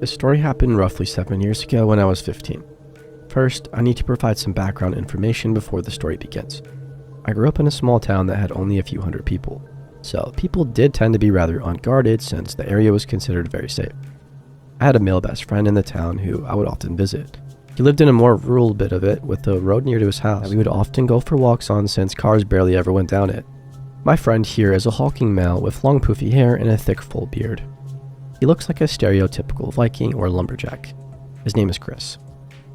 This story happened roughly 7 years ago when I was 15. First, I need to provide some background information before the story begins. I grew up in a small town that had only a few hundred people, so people did tend to be rather unguarded since the area was considered very safe. I had a male best friend in the town who I would often visit. He lived in a more rural bit of it with a road near to his house that we would often go for walks on since cars barely ever went down it. My friend here is a hulking male with long poofy hair and a thick full beard. He looks like a stereotypical Viking or lumberjack. His name is Chris.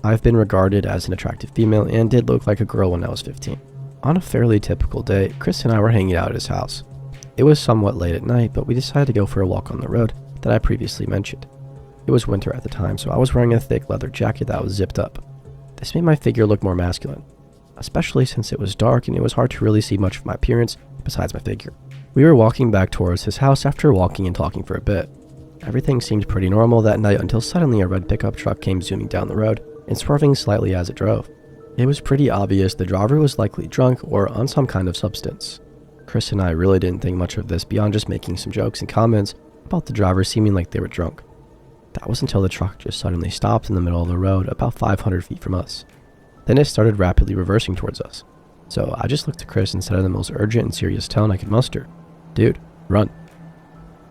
I've been regarded as an attractive female and did look like a girl when I was 15. On a fairly typical day, Chris and I were hanging out at his house. It was somewhat late at night, but we decided to go for a walk on the road that I previously mentioned. It was winter at the time, so I was wearing a thick leather jacket that was zipped up. This made my figure look more masculine, especially since it was dark and it was hard to really see much of my appearance besides my figure. We were walking back towards his house after walking and talking for a bit. Everything seemed pretty normal that night until suddenly a red pickup truck came zooming down the road and swerving slightly as it drove. It was pretty obvious the driver was likely drunk or on some kind of substance. Chris and I really didn't think much of this beyond just making some jokes and comments about the driver seeming like they were drunk. That was until the truck just suddenly stopped in the middle of the road about 500 feet from us. Then it started rapidly reversing towards us. So I just looked at Chris and said in the most urgent and serious tone I could muster, "Dude, run."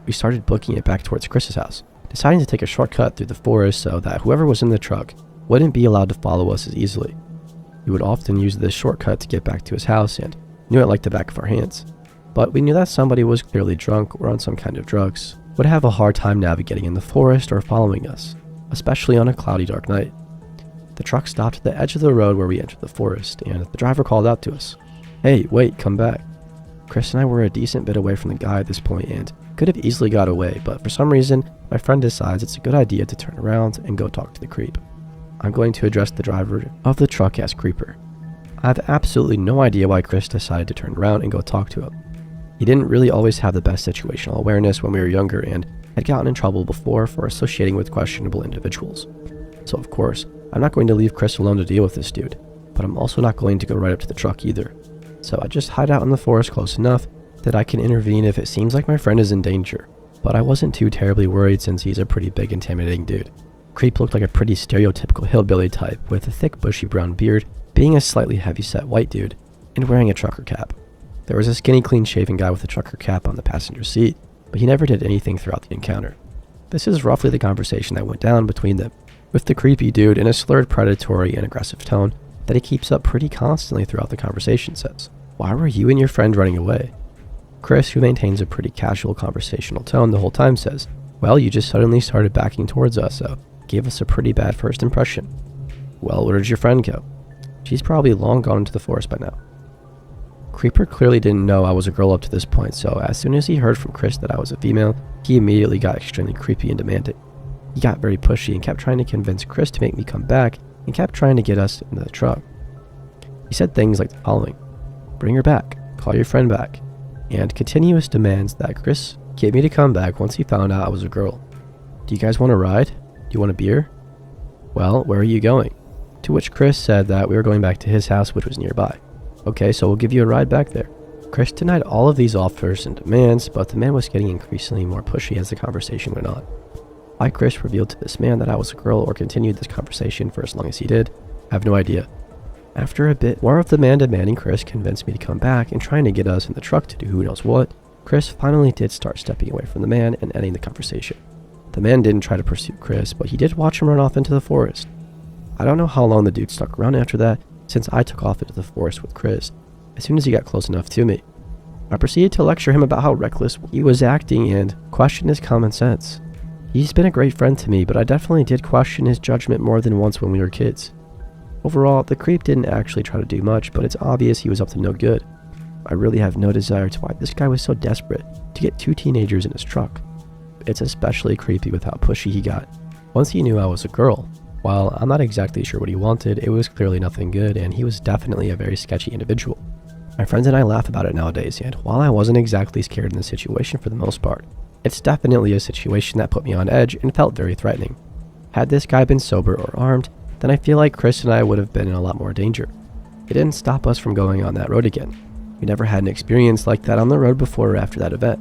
We started booking it back towards Chris's house, deciding to take a shortcut through the forest so that whoever was in the truck wouldn't be allowed to follow us as easily. We would often use this shortcut to get back to his house and knew it like the back of our hands. But we knew that somebody was clearly drunk or on some kind of drugs would have a hard time navigating in the forest or following us, especially on a cloudy dark night. The truck stopped at the edge of the road where we entered the forest, and the driver called out to us, "Hey, wait, come back." Chris and I were a decent bit away from the guy at this point and could have easily got away, but for some reason, my friend decides it's a good idea to turn around and go talk to the creep. I'm going to address the driver of the truck as Creeper. I have absolutely no idea why Chris decided to turn around and go talk to him. He didn't really always have the best situational awareness when we were younger and had gotten in trouble before for associating with questionable individuals. So of course, I'm not going to leave Chris alone to deal with this dude, but I'm also not going to go right up to the truck either. So I just hide out in the forest close enough that I can intervene if it seems like my friend is in danger. But I wasn't too terribly worried since he's a pretty big, intimidating dude. Creep looked like a pretty stereotypical hillbilly type with a thick bushy brown beard, being a slightly heavy-set white dude, and wearing a trucker cap. There was a skinny clean-shaven guy with a trucker cap on the passenger seat, but he never did anything throughout the encounter. This is roughly the conversation that went down between them, with the creepy dude in a slurred predatory and aggressive tone that he keeps up pretty constantly throughout the conversation says, "Why were you and your friend running away?" Chris, who maintains a pretty casual conversational tone the whole time, says, "Well, you just suddenly started backing towards us, so gave us a pretty bad first impression." "Well, where did your friend go?" "She's probably long gone into the forest by now." Creeper clearly didn't know I was a girl up to this point, so as soon as he heard from Chris that I was a female, he immediately got extremely creepy and demanding. He got very pushy and kept trying to convince Chris to make me come back and kept trying to get us into the truck. He said things like the following: "Bring her back, call your friend back," and continuous demands that Chris get me to come back once he found out I was a girl. "Do you guys want to ride? Do you want a beer?" "Well, where are you going?" To which Chris said that we were going back to his house, which was nearby. "Okay, so we'll give you a ride back there." Chris denied all of these offers and demands, but the man was getting increasingly more pushy as the conversation went on. Why Chris revealed to this man that I was a girl or continued this conversation for as long as he did, I have no idea. After a bit more of the man demanding Chris convince me to come back and trying to get us in the truck to do who knows what, Chris finally did start stepping away from the man and ending the conversation. The man didn't try to pursue Chris, but he did watch him run off into the forest. I don't know how long the dude stuck around after that, since I took off into the forest with Chris as soon as he got close enough to me. I proceeded to lecture him about how reckless he was acting and question his common sense. He's been a great friend to me, but I definitely did question his judgment more than once when we were kids. Overall, the creep didn't actually try to do much, but it's obvious he was up to no good. I really have no desire to why this guy was so desperate to get two teenagers in his truck. It's especially creepy with how pushy he got once he knew I was a girl. While I'm not exactly sure what he wanted, it was clearly nothing good, and he was definitely a very sketchy individual. My friends and I laugh about it nowadays, and while I wasn't exactly scared in the situation for the most part, it's definitely a situation that put me on edge and felt very threatening. Had this guy been sober or armed, then I feel like Chris and I would have been in a lot more danger. It didn't stop us from going on that road again. We never had an experience like that on the road before or after that event.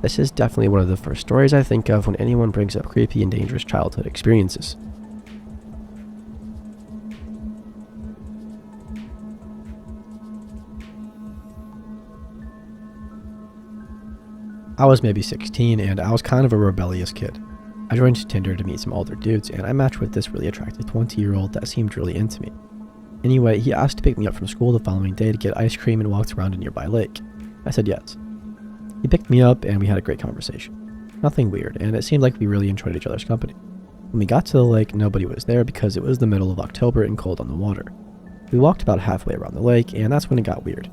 This is definitely one of the first stories I think of when anyone brings up creepy and dangerous childhood experiences. I was maybe 16 and I was kind of a rebellious kid. I joined Tinder to meet some older dudes and I matched with this really attractive 20-year-old that seemed really into me. Anyway, he asked to pick me up from school the following day to get ice cream and walked around a nearby lake. I said yes. He picked me up and we had a great conversation. Nothing weird, and it seemed like we really enjoyed each other's company. When we got to the lake, nobody was there because it was the middle of October and cold on the water. We walked about halfway around the lake and that's when it got weird.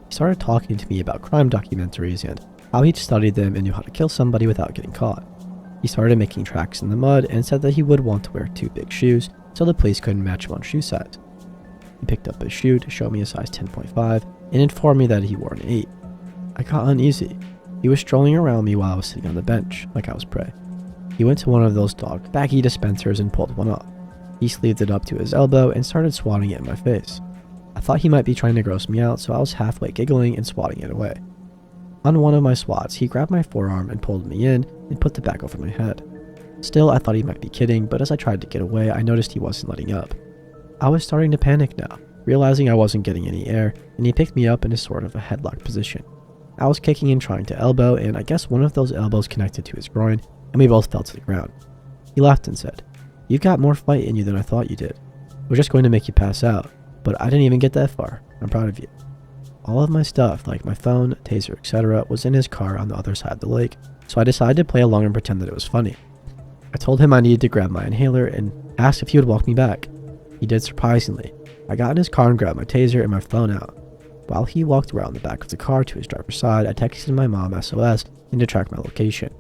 He started talking to me about crime documentaries and how he'd studied them and knew how to kill somebody without getting caught. He started making tracks in the mud and said that he would want to wear 2 big shoes so the police couldn't match him on shoe size. He picked up his shoe to show me a size 10.5 and informed me that he wore an 8. I got uneasy. He was strolling around me while I was sitting on the bench, like I was prey. He went to one of those dog baggie dispensers and pulled one off. He sleeved it up to his elbow and started swatting it in my face. I thought he might be trying to gross me out, so I was halfway giggling and swatting it away. On one of my swats, he grabbed my forearm and pulled me in and put the bag over my head. Still, I thought he might be kidding, but as I tried to get away, I noticed he wasn't letting up. I was starting to panic now, realizing I wasn't getting any air, and he picked me up in a sort of a headlock position. I was kicking and trying to elbow, and I guess one of those elbows connected to his groin, and we both fell to the ground. He laughed and said, "You've got more fight in you than I thought you did. We're just going to make you pass out," but I didn't even get that far. I'm proud of you. All of my stuff, like my phone, taser, etc., was in his car on the other side of the lake, so I decided to play along and pretend that it was funny. I told him I needed to grab my inhaler and asked if he would walk me back. He did surprisingly. I got in his car and grabbed my taser and my phone out. While he walked around the back of the car to his driver's side, I texted my mom SOS and to track my location.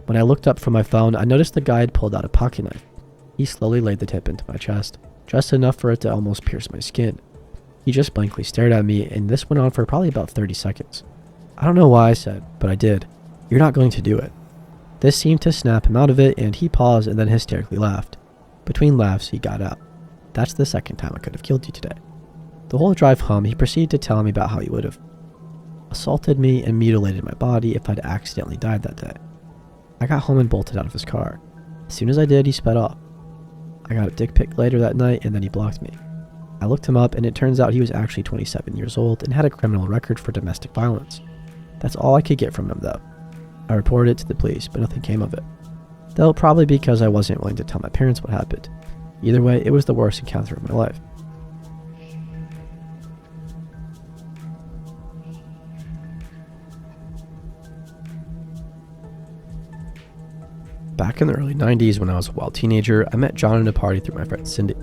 When I looked up from my phone, I noticed the guy had pulled out a pocket knife. He slowly laid the tip into my chest, just enough for it to almost pierce my skin. He just blankly stared at me, and this went on for probably about 30 seconds. I don't know why I said, but I did. "You're not going to do it." This seemed to snap him out of it, and he paused and then hysterically laughed. Between laughs, he got out. "That's the second time I could have killed you today." The whole drive home, he proceeded to tell me about how he would have assaulted me and mutilated my body if I'd accidentally died that day. I got home and bolted out of his car. As soon as I did, he sped off. I got a dick pic later that night, and then he blocked me. I looked him up, and it turns out he was actually 27 years old and had a criminal record for domestic violence. That's all I could get from him, though. I reported it to the police, but nothing came of it. Though probably because I wasn't willing to tell my parents what happened. Either way, it was the worst encounter of my life. Back in the early 90s when I was a wild teenager, I met John at a party through my friend Cindy.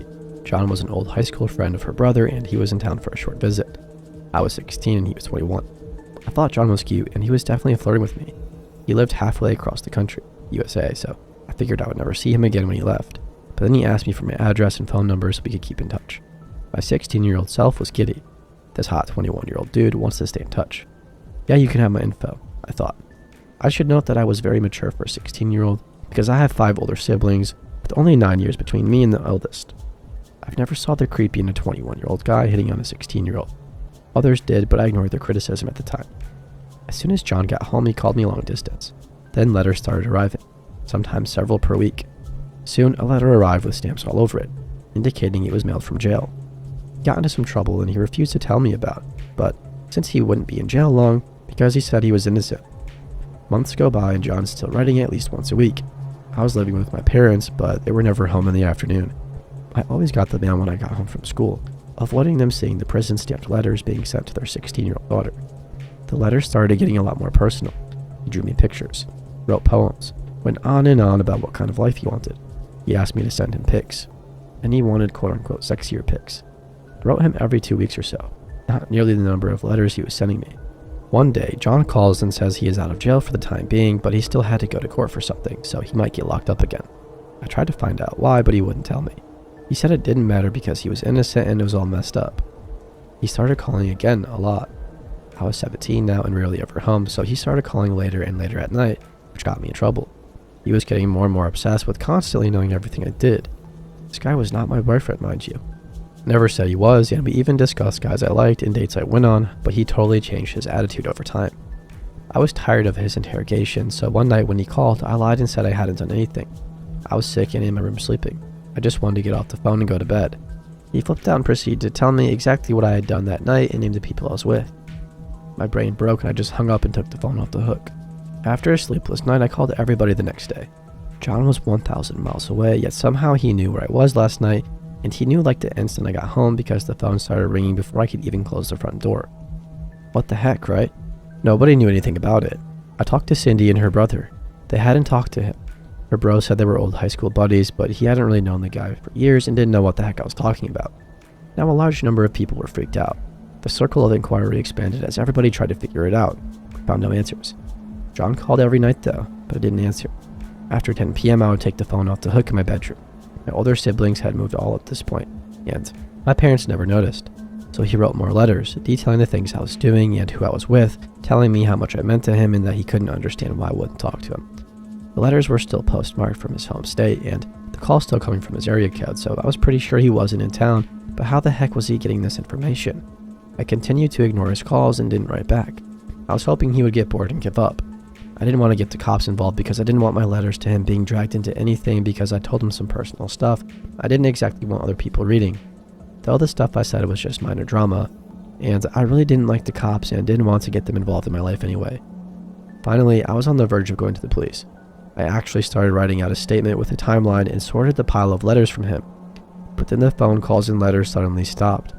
John was an old high school friend of her brother and he was in town for a short visit. I was 16 and he was 21. I thought John was cute and he was definitely flirting with me. He lived halfway across the country, USA, so I figured I would never see him again when he left. But then he asked me for my address and phone number so we could keep in touch. My 16-year-old self was giddy. This hot 21-year-old dude wants to stay in touch. Yeah, you can have my info, I thought. I should note that I was very mature for a 16-year-old because I have 5 older siblings with only 9 years between me and the eldest. I've never saw the creepy in a 21-year-old guy hitting on a 16-year-old. Others did, but I ignored their criticism at the time. As soon as John got home, he called me long distance. Then letters started arriving, sometimes several per week. Soon, a letter arrived with stamps all over it, indicating it was mailed from jail. He got into some trouble and he refused to tell me about it, but since he wouldn't be in jail long, because he said he was innocent. Months go by and John's still writing at least once a week. I was living with my parents, but they were never home in the afternoon. I always got the mail when I got home from school, avoiding them seeing the prison-stamped letters being sent to their 16-year-old daughter. The letters started getting a lot more personal. He drew me pictures, wrote poems, went on and on about what kind of life he wanted. He asked me to send him pics, and he wanted quote-unquote sexier pics. I wrote him every 2 weeks or so, not nearly the number of letters he was sending me. One day, John calls and says he is out of jail for the time being, but he still had to go to court for something, so he might get locked up again. I tried to find out why, but he wouldn't tell me. He said it didn't matter because he was innocent and it was all messed up. He started calling again a lot. I was 17 now and rarely ever home, so he started calling later and later at night, which got me in trouble. He was getting more and more obsessed with constantly knowing everything I did. This guy was not my boyfriend, mind you. Never said he was, and we even discussed guys I liked and dates I went on, but he totally changed his attitude over time. I was tired of his interrogation, so one night when he called, I lied and said I hadn't done anything. I was sick and in my room sleeping. I just wanted to get off the phone and go to bed. He flipped out and proceeded to tell me exactly what I had done that night and named the people I was with. My brain broke and I just hung up and took the phone off the hook. After a sleepless night, I called everybody the next day. John was 1,000 miles away, yet somehow he knew where I was last night, and he knew like the instant I got home because the phone started ringing before I could even close the front door. What the heck, right? Nobody knew anything about it. I talked to Cindy and her brother. They hadn't talked to him. Her bro said they were old high school buddies, but he hadn't really known the guy for years and didn't know what the heck I was talking about. Now a large number of people were freaked out. The circle of inquiry expanded as everybody tried to figure it out. Found no answers. John called every night though, but I didn't answer. After 10 p.m. I would take the phone off the hook in my bedroom. My older siblings had moved all at this point, and my parents never noticed. So he wrote more letters, detailing the things I was doing and who I was with, telling me how much I meant to him and that he couldn't understand why I wouldn't talk to him. The letters were still postmarked from his home state, and the call still coming from his area code, so I was pretty sure he wasn't in town, but how the heck was he getting this information? I continued to ignore his calls and didn't write back. I was hoping he would get bored and give up. I didn't want to get the cops involved because I didn't want my letters to him being dragged into anything because I told him some personal stuff I didn't exactly want other people reading. Though the stuff I said was just minor drama, and I really didn't like the cops and didn't want to get them involved in my life anyway. Finally, I was on the verge of going to the police. I actually started writing out a statement with a timeline and sorted the pile of letters from him. But then the phone calls and letters suddenly stopped.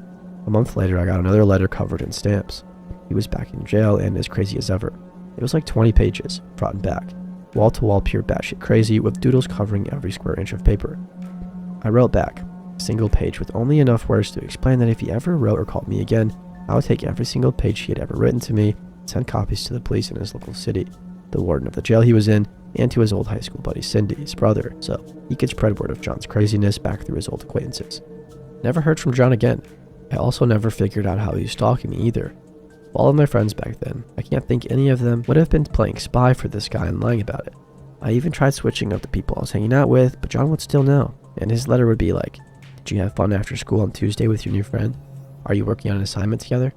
A month later, I got another letter covered in stamps. He was back in jail and as crazy as ever. It was like 20 pages, front and back, wall-to-wall pure batshit crazy with doodles covering every square inch of paper. I wrote back, a single page with only enough words to explain that if he ever wrote or called me again, I would take every single page he had ever written to me and send copies to the police in his local city, the warden of the jail he was in, and to his old high school buddy Cindy, his brother, so he could spread word of John's craziness back through his old acquaintances. Never heard from John again. I also never figured out how he was stalking me either. All of my friends back then, I can't think any of them would have been playing spy for this guy and lying about it. I even tried switching up the people I was hanging out with, but John would still know, and his letter would be like, "Did you have fun after school on Tuesday with your new friend? Are you working on an assignment together?"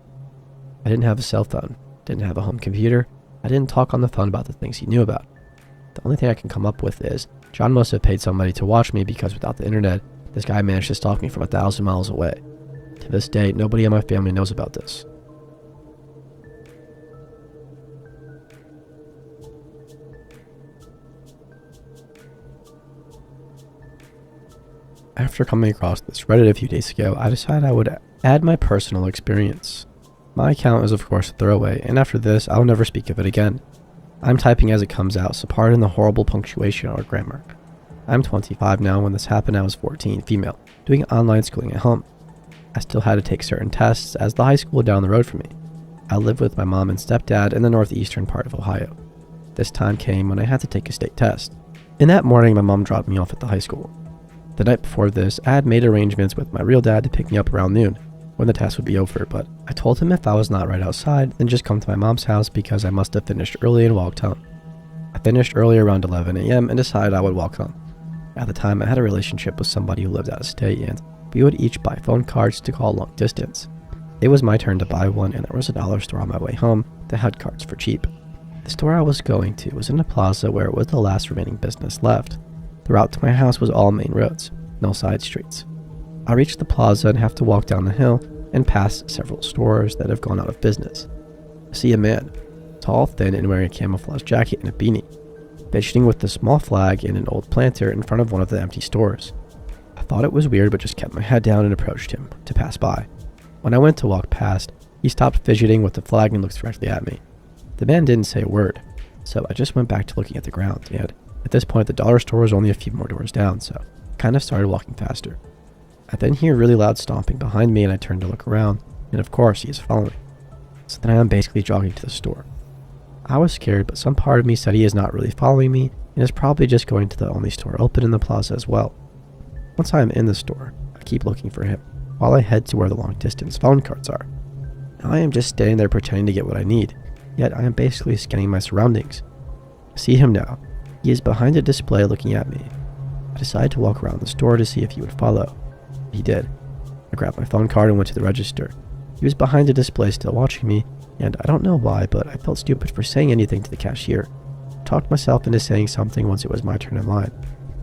I didn't have a cell phone, didn't have a home computer, I didn't talk on the phone about the things he knew about. The only thing I can come up with is, John must have paid somebody to watch me because without the internet, this guy managed to stalk me from 1,000 miles away. To this day, nobody in my family knows about this. After coming across this Reddit a few days ago, I decided I would add my personal experience. My account is of course a throwaway, and after this, I'll never speak of it again. I'm typing as it comes out, so pardon the horrible punctuation or grammar. I'm 25 now. When this happened, I was 14, female, doing online schooling at home. I still had to take certain tests as the high school down the road from me. I lived with my mom and stepdad in the northeastern part of Ohio. This time came when I had to take a state test. In that morning, my mom dropped me off at the high school. The night before this, I had made arrangements with my real dad to pick me up around noon, when the test would be over, but I told him if I was not right outside, then just come to my mom's house because I must have finished early and walked home. I finished early around 11 a.m. and decided I would walk home. At the time, I had a relationship with somebody who lived out of state, and we would each buy phone cards to call long distance. It was my turn to buy one, and there was a dollar store on my way home that had cards for cheap. The store I was going to was in a plaza where it was the last remaining business left. The route to my house was all main roads, no side streets. I reached the plaza and have to walk down the hill and past several stores that have gone out of business. I see a man, tall, thin, and wearing a camouflage jacket and a beanie, fidgeting with a small flag and an old planter in front of one of the empty stores. I thought it was weird but just kept my head down and approached him to pass by. When I went to walk past, he stopped fidgeting with the flag and looked directly at me. The man didn't say a word, so I just went back to looking at the ground, and at this point the dollar store was only a few more doors down, so I kind of started walking faster. I then hear really loud stomping behind me and I turn to look around, and of course he is following. So then I am basically jogging to the store. I was scared, but some part of me said he is not really following me and is probably just going to the only store open in the plaza as well. Once I am in the store, I keep looking for him, while I head to where the long distance phone cards are. Now I am just standing there pretending to get what I need, yet I am basically scanning my surroundings. I see him now. He is behind a display looking at me. I decided to walk around the store to see if he would follow. He did. I grabbed my phone card and went to the register. He was behind a display still watching me, and I don't know why, but I felt stupid for saying anything to the cashier. I talked myself into saying something once it was my turn in line.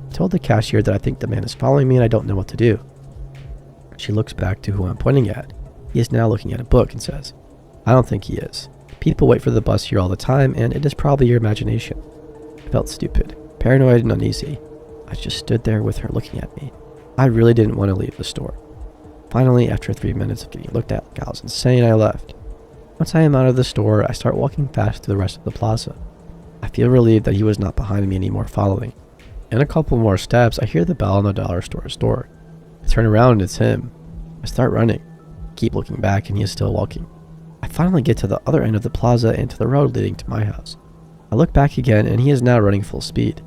I told the cashier that I think the man is following me and I don't know what to do. She looks back to who I'm pointing at. He is now looking at a book and says, "I don't think he is. People wait for the bus here all the time, and it is probably your imagination." I felt stupid, paranoid, and uneasy. I just stood there with her looking at me. I really didn't want to leave the store. Finally, after 3 minutes of getting looked at like I was insane, I left. Once I am out of the store, I start walking fast to the rest of the plaza. I feel relieved that he was not behind me anymore following. In a couple more steps, I hear the bell on the dollar store's door. I turn around and it's him. I start running. Keep looking back and he is still walking. I finally get to the other end of the plaza and to the road leading to my house. I look back again and he is now running full speed.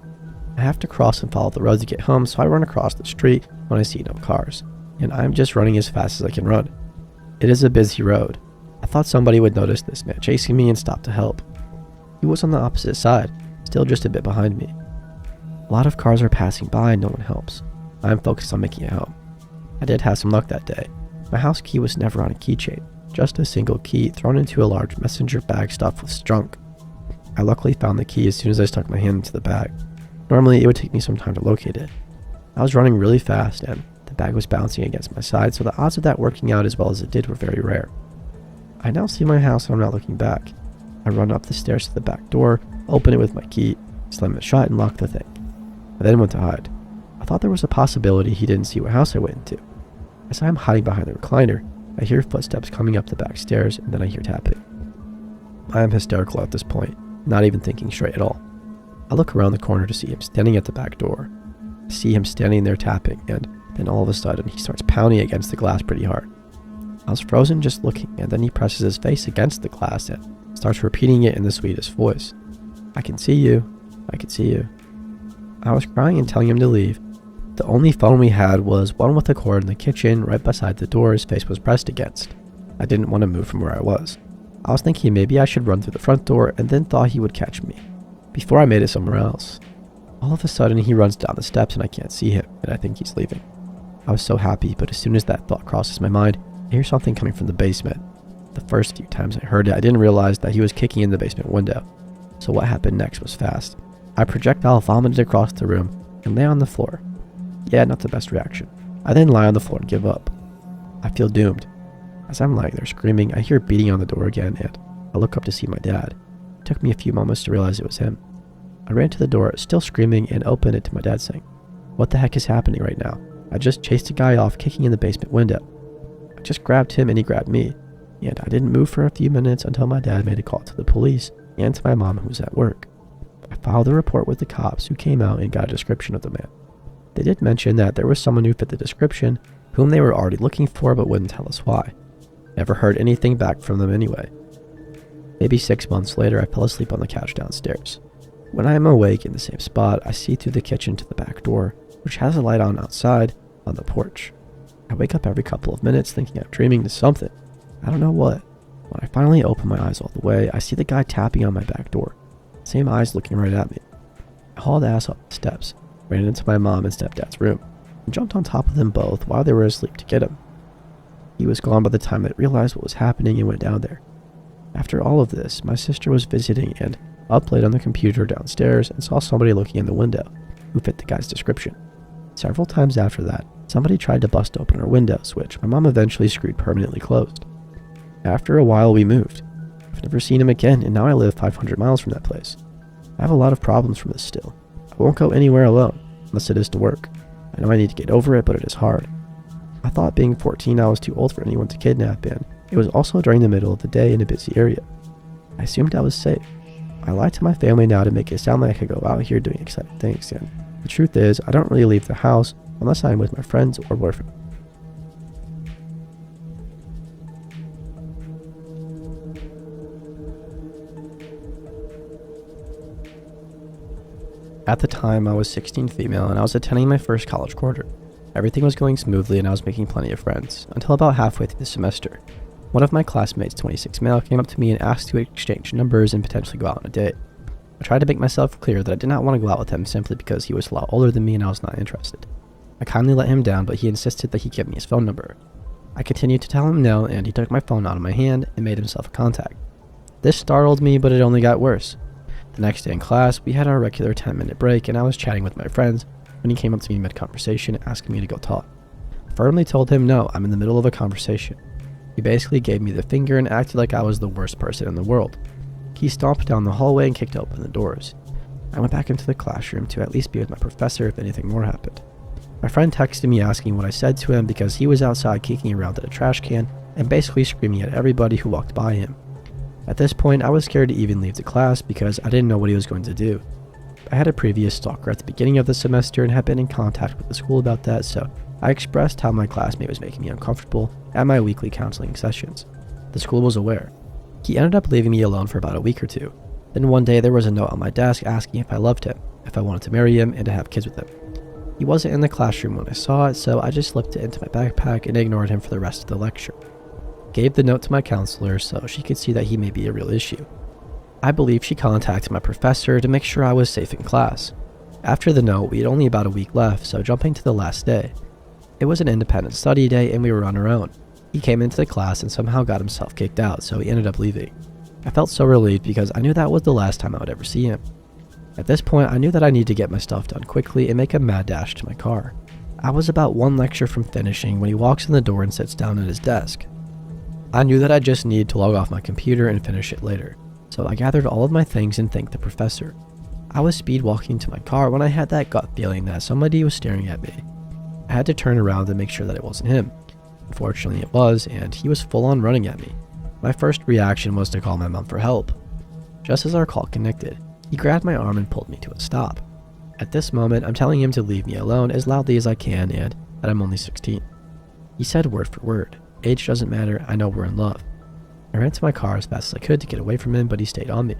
I have to cross and follow the road to get home, so I run across the street when I see no cars, and I'm just running as fast as I can run. It is a busy road. I thought somebody would notice this man chasing me and stop to help. He was on the opposite side, still just a bit behind me. A lot of cars are passing by and no one helps. I am focused on making it home. I did have some luck that day. My house key was never on a keychain, just a single key thrown into a large messenger bag stuffed with junk. I luckily found the key as soon as I stuck my hand into the bag. Normally, it would take me some time to locate it. I was running really fast and the bag was bouncing against my side, so the odds of that working out as well as it did were very rare. I now see my house and I'm not looking back. I run up the stairs to the back door, open it with my key, slam it shut, and lock the thing. I then went to hide. I thought there was a possibility he didn't see what house I went into. As I am hiding behind the recliner, I hear footsteps coming up the back stairs and then I hear tapping. I am hysterical at this point, not even thinking straight at all. I look around the corner to see him standing at the back door. I see him standing there tapping, and then all of a sudden he starts pounding against the glass pretty hard. I was frozen just looking, and then he presses his face against the glass and starts repeating it in the sweetest voice. "I can see you. I can see you." I was crying and telling him to leave. The only phone we had was one with a cord in the kitchen right beside the door his face was pressed against. I didn't want to move from where I was. I was thinking maybe I should run through the front door and then thought he would catch me before I made it somewhere else. All of a sudden he runs down the steps and I can't see him, and I think he's leaving. I was so happy, but as soon as that thought crosses my mind, I hear something coming from the basement. The first few times I heard it, I didn't realize that he was kicking in the basement window. So what happened next was fast. I projectile vomited across the room and lay on the floor. Yeah, not the best reaction. I then lie on the floor and give up. I feel doomed. As I'm lying there screaming, I hear beating on the door again, and I look up to see my dad. It took me a few moments to realize it was him. I ran to the door, still screaming, and opened it to my dad saying, "What the heck is happening right now? I just chased a guy off kicking in the basement window." I just grabbed him and he grabbed me, and I didn't move for a few minutes until my dad made a call to the police and to my mom who was at work. I filed a report with the cops who came out and got a description of the man. They did mention that there was someone who fit the description, whom they were already looking for but wouldn't tell us why. Never heard anything back from them anyway. Maybe 6 months later, I fell asleep on the couch downstairs. When I am awake in the same spot, I see through the kitchen to the back door, which has a light on outside on the porch. I wake up every couple of minutes thinking I'm dreaming to something. I don't know what. When I finally open my eyes all the way, I see the guy tapping on my back door. Same eyes looking right at me. I hauled ass up the steps, ran into my mom and stepdad's room, and jumped on top of them both while they were asleep to get him. He was gone by the time I realized what was happening and went down there. After all of this, my sister was visiting and up late on the computer downstairs and saw somebody looking in the window who fit the guy's description. Several times after that, somebody tried to bust open our windows, which my mom eventually screwed permanently closed. After a while, we moved. I've never seen him again, and now I live 500 miles from that place. I have a lot of problems from this still. I won't go anywhere alone, unless it is to work. I know I need to get over it, but it is hard. I thought being 14 I was too old for anyone to kidnap, and it was also during the middle of the day in a busy area. I assumed I was safe. I lied to my family now to make it sound like I could go out here doing exciting things, and the truth is, I don't really leave the house unless I'm with my friends or boyfriend. At the time, I was 16 female and I was attending my first college quarter. Everything was going smoothly and I was making plenty of friends, until about halfway through the semester. One of my classmates, 26 male, came up to me and asked to exchange numbers and potentially go out on a date. I tried to make myself clear that I did not want to go out with him simply because he was a lot older than me and I was not interested. I kindly let him down, but he insisted that he give me his phone number. I continued to tell him no, and he took my phone out of my hand and made himself a contact. This startled me, but it only got worse. The next day in class, we had our regular 10-minute break, and I was chatting with my friends when he came up to me mid-conversation asking me to go talk. I firmly told him no, I'm in the middle of a conversation. He basically gave me the finger and acted like I was the worst person in the world. He stomped down the hallway and kicked open the doors. I went back into the classroom to at least be with my professor if anything more happened. My friend texted me asking what I said to him because he was outside kicking around at a trash can and basically screaming at everybody who walked by him. At this point, I was scared to even leave the class because I didn't know what he was going to do. I had a previous stalker at the beginning of the semester and had been in contact with the school about that, so I expressed how my classmate was making me uncomfortable at my weekly counseling sessions. The school was aware. He ended up leaving me alone for about a week or two. Then one day there was a note on my desk asking if I loved him, if I wanted to marry him, and to have kids with him. He wasn't in the classroom when I saw it, so I just slipped it into my backpack and ignored him for the rest of the lecture. Gave the note to my counselor so she could see that he may be a real issue. I believe she contacted my professor to make sure I was safe in class. After the note, we had only about a week left, so jumping to the last day. It was an independent study day and we were on our own. He came into the class and somehow got himself kicked out, so he ended up leaving. I felt so relieved because I knew that was the last time I would ever see him. At this point, I knew that I needed to get my stuff done quickly and make a mad dash to my car. I was about one lecture from finishing when he walks in the door and sits down at his desk. I knew that I just needed to log off my computer and finish it later, so I gathered all of my things and thanked the professor. I was speed walking to my car when I had that gut feeling that somebody was staring at me. I had to turn around and make sure that it wasn't him. Unfortunately it was, and he was full on running at me. My first reaction was to call my mom for help. Just as our call connected, he grabbed my arm and pulled me to a stop. At this moment, I'm telling him to leave me alone as loudly as I can and that I'm only 16. He said word for word, "Age doesn't matter, I know we're in love." I ran to my car as fast as I could to get away from him, but he stayed on me.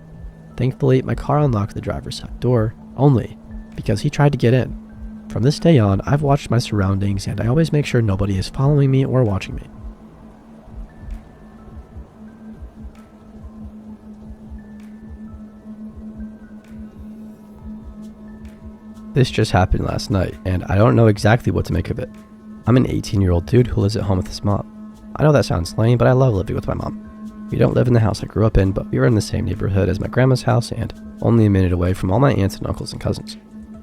Thankfully, my car unlocked the driver's side door, only because he tried to get in. From this day on, I've watched my surroundings and I always make sure nobody is following me or watching me. This just happened last night, and I don't know exactly what to make of it. I'm an 18-year-old dude who lives at home with his mom. I know that sounds lame, but I love living with my mom. We don't live in the house I grew up in, but we are in the same neighborhood as my grandma's house and only a minute away from all my aunts and uncles and cousins.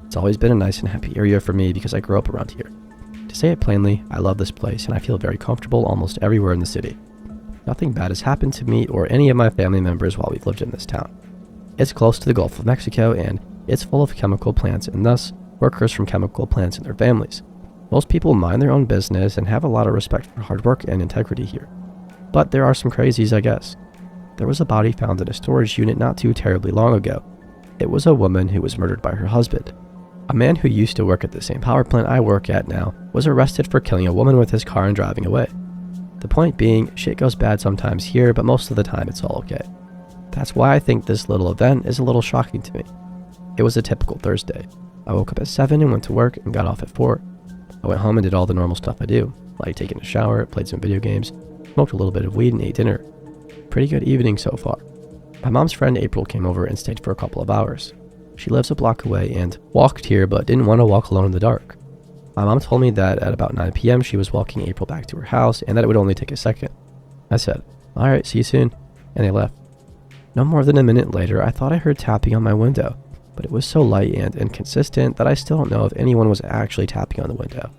It's always been a nice and happy area for me because I grew up around here. To say it plainly, I love this place and I feel very comfortable almost everywhere in the city. Nothing bad has happened to me or any of my family members while we've lived in this town. It's close to the Gulf of Mexico and it's full of chemical plants and thus workers from chemical plants and their families. Most people mind their own business and have a lot of respect for hard work and integrity here. But there are some crazies, I guess. There was a body found in a storage unit not too terribly long ago. It was a woman who was murdered by her husband. A man who used to work at the same power plant I work at now was arrested for killing a woman with his car and driving away. The point being, shit goes bad sometimes here, but most of the time it's all okay. That's why I think this little event is a little shocking to me. It was a typical Thursday. I woke up at 7 and went to work and got off at 4. I went home and did all the normal stuff I do, like taking a shower, played some video games, smoked a little bit of weed and ate dinner. Pretty good evening so far. My mom's friend April came over and stayed for a couple of hours. She lives a block away and walked here but didn't want to walk alone in the dark. My mom told me that at about 9 p.m. she was walking April back to her house and that it would only take a second. I said, "Alright, see you soon," and they left. No more than a minute later, I thought I heard tapping on my window, but it was so light and inconsistent that I still don't know if anyone was actually tapping on the window.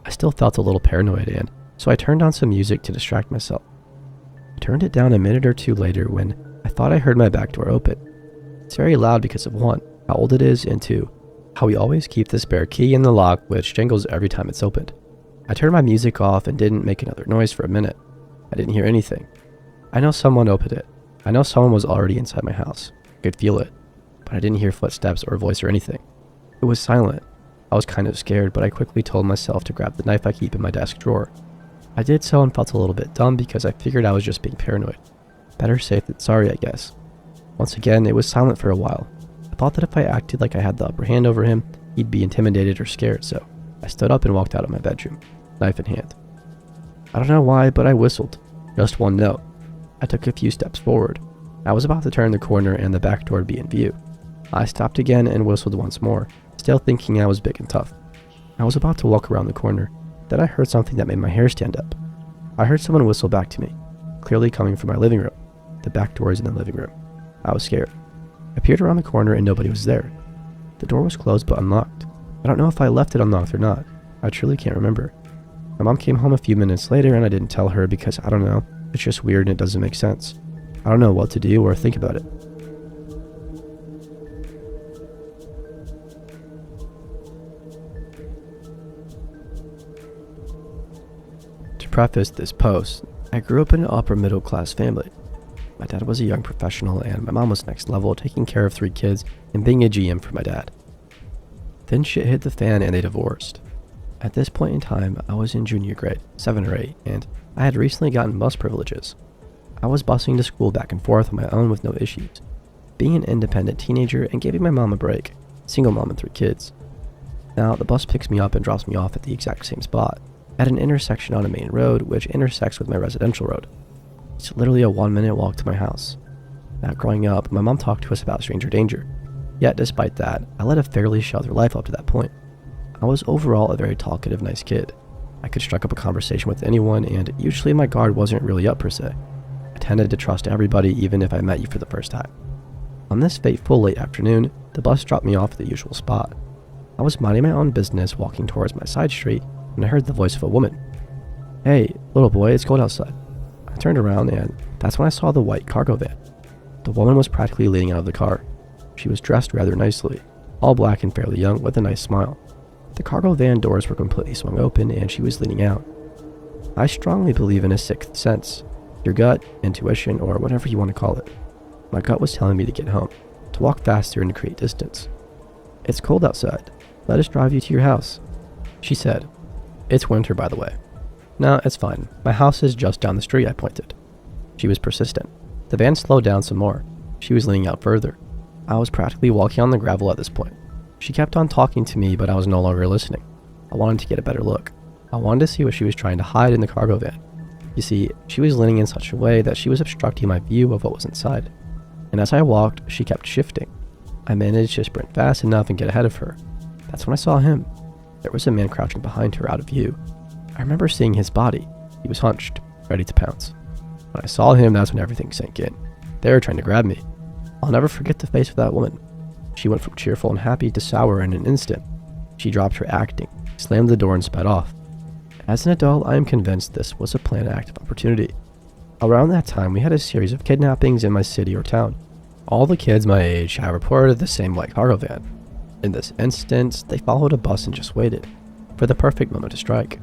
I still felt a little paranoid and so I turned on some music to distract myself. I turned it down a minute or two later when I thought I heard my back door open. It's very loud because of 1, how old it is, and 2, how we always keep the spare key in the lock which jingles every time it's opened. I turned my music off and didn't make another noise for a minute. I didn't hear anything. I know someone opened it. I know someone was already inside my house. I could feel it, but I didn't hear footsteps or a voice or anything. It was silent. I was kind of scared, but I quickly told myself to grab the knife I keep in my desk drawer. I did so and felt a little bit dumb because I figured I was just being paranoid. Better safe than sorry, I guess. Once again, it was silent for a while. I thought that if I acted like I had the upper hand over him, he'd be intimidated or scared, so I stood up and walked out of my bedroom, knife in hand. I don't know why, but I whistled. Just one note. I took a few steps forward. I was about to turn the corner and the back door would be in view. I stopped again and whistled once more, still thinking I was big and tough. I was about to walk around the corner. Then I heard something that made my hair stand up. I heard someone whistle back to me, clearly coming from my living room. The back door is in the living room. I was scared. I peered around the corner and nobody was there. The door was closed but unlocked. I don't know if I left it unlocked or not. I truly can't remember. My mom came home a few minutes later and I didn't tell her because I don't know, it's just weird and it doesn't make sense. I don't know what to do or think about it. To preface this post, I grew up in an upper middle class family. My dad was a young professional and my mom was next level, taking care of 3 kids and being a GM for my dad. Then shit hit the fan and they divorced. At this point in time, I was in junior grade, 7 or 8, and I had recently gotten bus privileges. I was busing to school back and forth on my own with no issues, being an independent teenager and giving my mom a break, single mom and 3 kids. Now, the bus picks me up and drops me off at the exact same spot, at an intersection on a main road which intersects with my residential road. It's literally a 1-minute walk to my house. Now, growing up, my mom talked to us about stranger danger. Yet, despite that, I led a fairly sheltered life up to that point. I was overall a very talkative, nice kid. I could strike up a conversation with anyone, and usually my guard wasn't really up per se. I tended to trust everybody even if I met you for the first time. On this fateful late afternoon, the bus dropped me off at the usual spot. I was minding my own business walking towards my side street when I heard the voice of a woman. "Hey, little boy, it's cold outside." I turned around and that's when I saw the white cargo van. The woman was practically leaning out of the car. She was dressed rather nicely, all black and fairly young with a nice smile. The cargo van doors were completely swung open and she was leaning out. I strongly believe in a sixth sense, your gut, intuition, or whatever you want to call it. My gut was telling me to get home, to walk faster and to create distance. "It's cold outside. Let us drive you to your house," she said. "It's winter, by the way." "No, it's fine. My house is just down the street," I pointed. She was persistent. The van slowed down some more. She was leaning out further. I was practically walking on the gravel at this point. She kept on talking to me, but I was no longer listening. I wanted to get a better look. I wanted to see what she was trying to hide in the cargo van. You see, she was leaning in such a way that she was obstructing my view of what was inside. And as I walked, she kept shifting. I managed to sprint fast enough and get ahead of her. That's when I saw him. There was a man crouching behind her out of view. I remember seeing his body. He was hunched, ready to pounce. When I saw him, that's when everything sank in. They were trying to grab me. I'll never forget the face of that woman. She went from cheerful and happy to sour in an instant. She dropped her acting, slammed the door and sped off. As an adult, I am convinced this was a planned act of opportunity. Around that time, we had a series of kidnappings in my city or town. All the kids my age had reported the same white cargo van. In this instance, they followed a bus and just waited for the perfect moment to strike.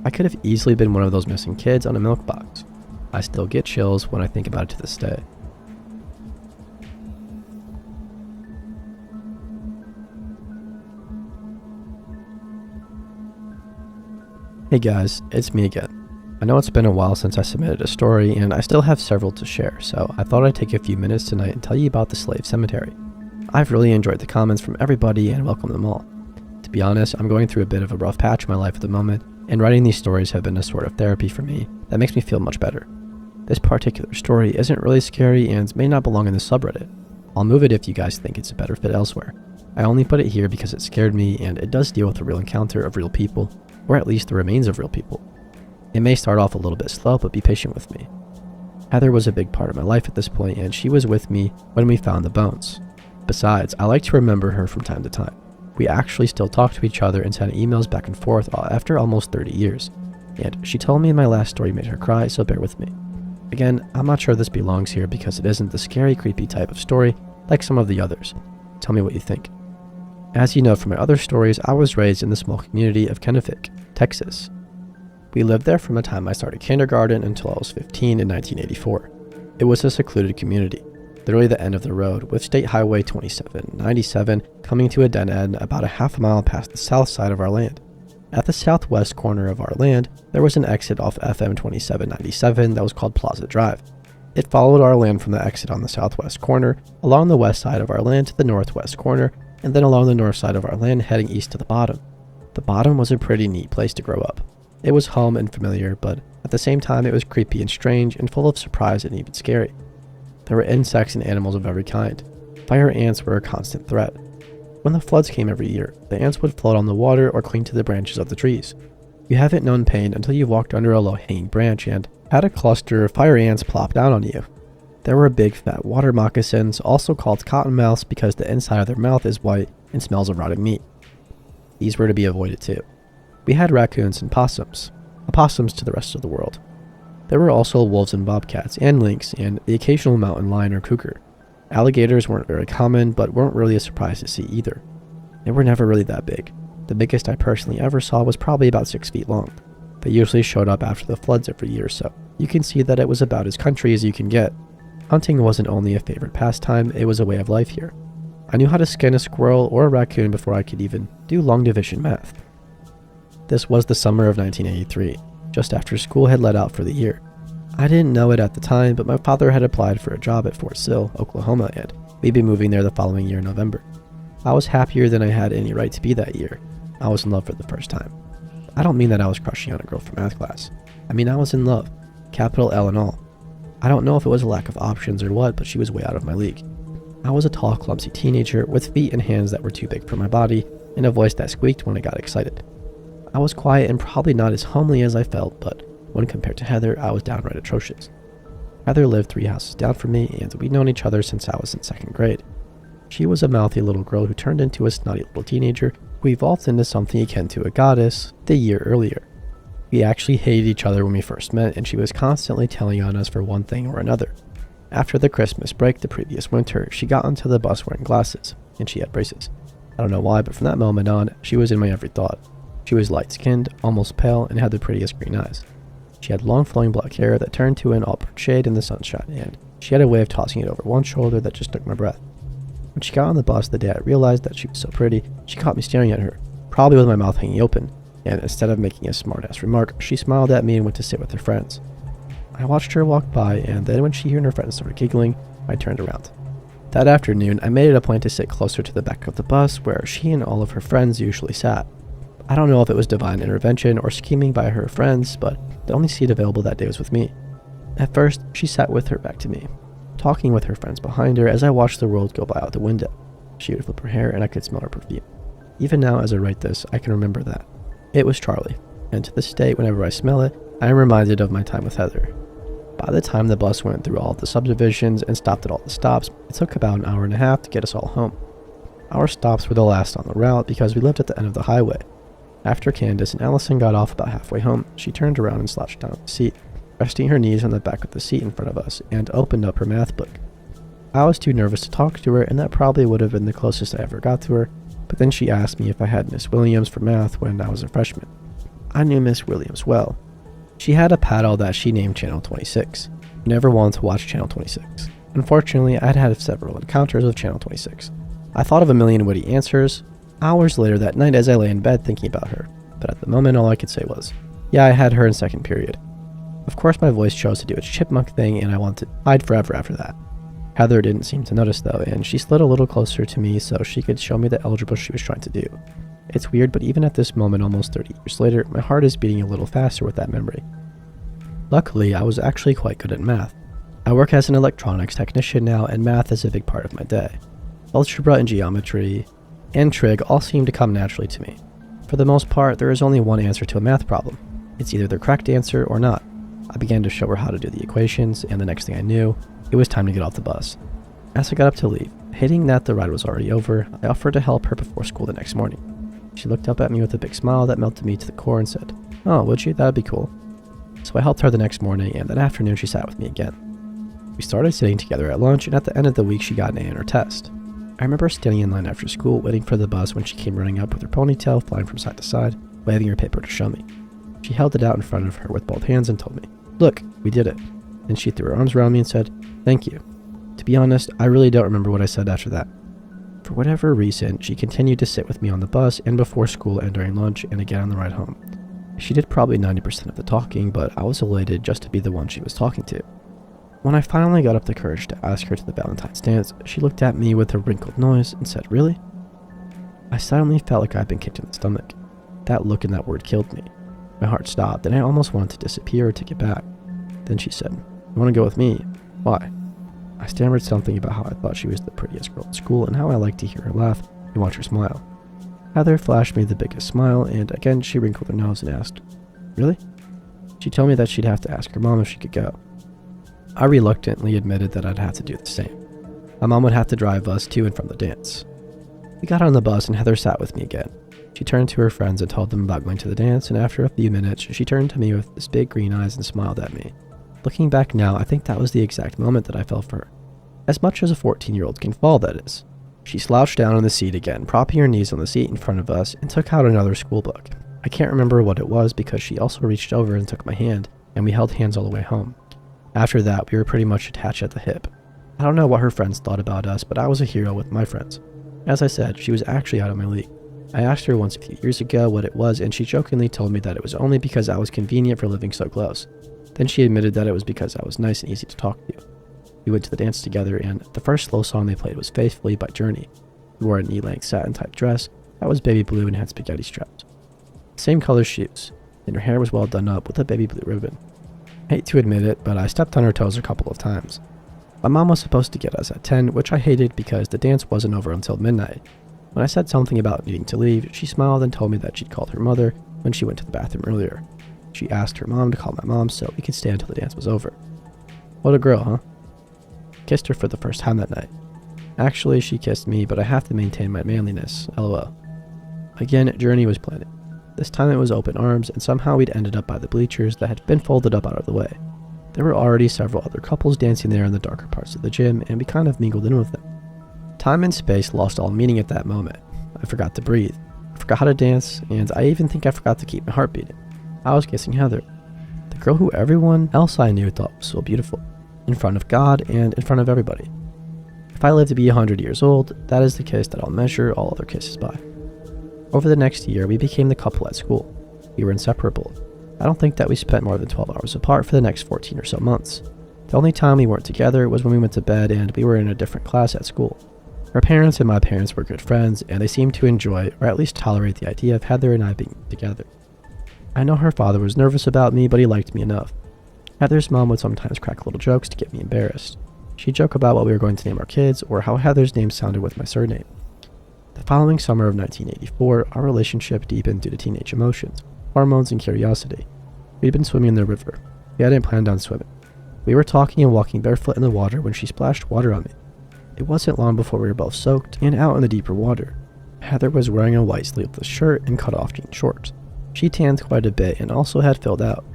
I could have easily been one of those missing kids on a milk box. I still get chills when I think about it to this day. Hey guys, it's me again. I know it's been a while since I submitted a story and I still have several to share, so I thought I'd take a few minutes tonight and tell you about the slave cemetery. I've really enjoyed the comments from everybody and welcome them all. To be honest, I'm going through a bit of a rough patch in my life at the moment, and writing these stories have been a sort of therapy for me that makes me feel much better. This particular story isn't really scary and may not belong in the subreddit. I'll move it if you guys think it's a better fit elsewhere. I only put it here because it scared me and it does deal with a real encounter of real people, or at least the remains of real people. It may start off a little bit slow, but be patient with me. Heather was a big part of my life at this point, and she was with me when we found the bones. Besides, I like to remember her from time to time. We actually still talk to each other and send emails back and forth after almost 30 years. And she told me my last story made her cry, so bear with me. Again, I'm not sure this belongs here because it isn't the scary, creepy type of story like some of the others. Tell me what you think. As you know from my other stories, I was raised in the small community of Kennewick, Texas. We lived there from the time I started kindergarten until I was 15 in 1984. It was a secluded community, literally the end of the road, with State Highway 2797 coming to a dead end about a half mile past the south side of our land. At the southwest corner of our land, there was an exit off FM 2797 that was called Plaza Drive. It followed our land from the exit on the southwest corner, along the west side of our land to the northwest corner, and then along the north side of our land heading east to the bottom. The bottom was a pretty neat place to grow up. It was home and familiar, but at the same time it was creepy and strange and full of surprise and even scary. There were insects and animals of every kind. Fire ants were a constant threat. When the floods came every year, the ants would float on the water or cling to the branches of the trees. You haven't known pain until you've walked under a low-hanging branch and had a cluster of fire ants plop down on you. There were big fat water moccasins, also called cottonmouths because the inside of their mouth is white and smells of rotting meat. These were to be avoided too. We had raccoons and possums, opossums to the rest of the world. There were also wolves and bobcats and lynx and the occasional mountain lion or cougar. Alligators weren't very common, but weren't really a surprise to see either. They were never really that big. The biggest I personally ever saw was probably about 6 feet long. They usually showed up after the floods every year, so you can see that it was about as country as you can get. Hunting wasn't only a favorite pastime, it was a way of life here. I knew how to skin a squirrel or a raccoon before I could even do long division math. This was the summer of 1983, just after school had let out for the year. I didn't know it at the time, but my father had applied for a job at Fort Sill, Oklahoma, and we'd be moving there the following year in November. I was happier than I had any right to be that year. I was in love for the first time. I don't mean that I was crushing on a girl from math class. I mean I was in love, capital L and all. I don't know if it was a lack of options or what, but she was way out of my league. I was a tall, clumsy teenager with feet and hands that were too big for my body and a voice that squeaked when I got excited. I was quiet and probably not as homely as I felt, but when compared to Heather, I was downright atrocious. Heather lived 3 houses down from me, and we'd known each other since I was in 2nd grade. She was a mouthy little girl who turned into a snotty little teenager who evolved into something akin to a goddess the year earlier. We actually hated each other when we first met, and she was constantly telling on us for one thing or another. After the Christmas break the previous winter, she got onto the bus wearing glasses, and she had braces. I don't know why, but from that moment on, she was in my every thought. She was light-skinned, almost pale, and had the prettiest green eyes. She had long flowing black hair that turned to an auburn shade in the sunshine, and she had a way of tossing it over one shoulder that just took my breath. When she got on the bus the day I realized that she was so pretty, she caught me staring at her, probably with my mouth hanging open, and instead of making a smart-ass remark, she smiled at me and went to sit with her friends. I watched her walk by, and then when she and her friends started giggling, I turned around. That afternoon, I made it a point to sit closer to the back of the bus where she and all of her friends usually sat. I don't know if it was divine intervention or scheming by her friends, but the only seat available that day was with me. At first, she sat with her back to me, talking with her friends behind her as I watched the world go by out the window. She would flip her hair and I could smell her perfume. Even now as I write this, I can remember that. It was Charlie, and to this day, whenever I smell it, I am reminded of my time with Heather. By the time the bus went through all the subdivisions and stopped at all the stops, it took about an hour and a half to get us all home. Our stops were the last on the route because we lived at the end of the highway. After Candace and Allison got off about halfway home, she turned around and slouched down on the seat, resting her knees on the back of the seat in front of us, and opened up her math book. I was too nervous to talk to her, and that probably would have been the closest I ever got to her, but then she asked me if I had Miss Williams for math when I was a freshman. I knew Miss Williams well. She had a paddle that she named Channel 26. I never wanted to watch Channel 26. Unfortunately, I'd had several encounters with Channel 26. I thought of a million witty answers hours later that night as I lay in bed thinking about her, but at the moment all I could say was, yeah, I had her in 2nd period. Of course my voice chose to do its chipmunk thing and I wanted to hide forever after that. Heather didn't seem to notice though, and she slid a little closer to me so she could show me the algebra she was trying to do. It's weird, but even at this moment almost 30 years later, my heart is beating a little faster with that memory. Luckily, I was actually quite good at math. I work as an electronics technician now, and math is a big part of my day. Algebra and geometry and trig all seem to come naturally to me. For the most part, there is only one answer to a math problem. It's either the correct answer or not. I began to show her how to do the equations, and the next thing I knew, it was time to get off the bus. As I got up to leave, hating that the ride was already over, I offered to help her before school the next morning. She looked up at me with a big smile that melted me to the core and said, "Oh, would you? That'd be cool." So I helped her the next morning, and that afternoon she sat with me again. We started sitting together at lunch, and at the end of the week she got an A in her test. I remember standing in line after school, waiting for the bus when she came running up with her ponytail flying from side to side, waving her paper to show me. She held it out in front of her with both hands and told me, "Look, we did it." Then she threw her arms around me and said, "Thank you." To be honest, I really don't remember what I said after that. For whatever reason, she continued to sit with me on the bus and before school and during lunch and again on the ride home. She did probably 90% of the talking, but I was elated just to be the one she was talking to. When I finally got up the courage to ask her to the Valentine's dance, she looked at me with a wrinkled nose and said, "Really?" I suddenly felt like I'd been kicked in the stomach. That look and that word killed me. My heart stopped and I almost wanted to disappear or take it back. Then she said, "You want to go with me? Why?" I stammered something about how I thought she was the prettiest girl in school and how I liked to hear her laugh and watch her smile. Heather flashed me the biggest smile, and again she wrinkled her nose and asked, "Really?" She told me that she'd have to ask her mom if she could go. I reluctantly admitted that I'd have to do the same. My mom would have to drive us to and from the dance. We got on the bus and Heather sat with me again. She turned to her friends and told them about going to the dance, and after a few minutes, she turned to me with this big green eyes and smiled at me. Looking back now, I think that was the exact moment that I fell for her. As much as a 14-year-old can fall, that is. She slouched down on the seat again, propping her knees on the seat in front of us, and took out another school book. I can't remember what it was because she also reached over and took my hand, and we held hands all the way home. After that, we were pretty much attached at the hip. I don't know what her friends thought about us, but I was a hero with my friends. As I said, she was actually out of my league. I asked her once a few years ago what it was, and she jokingly told me that it was only because I was convenient for living so close. Then she admitted that it was because I was nice and easy to talk to. We went to the dance together, and the first slow song they played was Faithfully by Journey. We wore a knee-length satin-type dress that was baby blue and had spaghetti straps. Same color shoes, and her hair was well done up with a baby blue ribbon. I hate to admit it, but I stepped on her toes a couple of times. My mom was supposed to get us at 10, which I hated because the dance wasn't over until midnight. When I said something about needing to leave, she smiled and told me that she'd called her mother when she went to the bathroom earlier. She asked her mom to call my mom so we could stay until the dance was over. What a girl, huh? Kissed her for the first time that night. Actually, she kissed me, but I have to maintain my manliness, lol. Again, Journey was planning. This time it was open arms, and somehow we'd ended up by the bleachers that had been folded up out of the way. There were already several other couples dancing there in the darker parts of the gym, and we kind of mingled in with them. Time and space lost all meaning at that moment. I forgot to breathe. I forgot how to dance, and I even think I forgot to keep my heart beating. I was kissing Heather, the girl who everyone else I knew thought was so beautiful, in front of God and in front of everybody. If I live to be 100 years old, that is the kiss that I'll measure all other kisses by. Over the next year, we became the couple at school. We were inseparable. I don't think that we spent more than 12 hours apart for the next 14 or so months. The only time we weren't together was when we went to bed and we were in a different class at school. Her parents and my parents were good friends, and they seemed to enjoy, or at least tolerate, the idea of Heather and I being together. I know her father was nervous about me, but he liked me enough. Heather's mom would sometimes crack little jokes to get me embarrassed. She'd joke about what we were going to name our kids, or how Heather's name sounded with my surname. The following summer of 1984, our relationship deepened due to teenage emotions, hormones, and curiosity. We'd been swimming in the river. We hadn't planned on swimming. We were talking and walking barefoot in the water when she splashed water on me. It wasn't long before we were both soaked and out in the deeper water. Heather was wearing a white sleeveless shirt and cut-off jean shorts. She tanned quite a bit and also had filled out.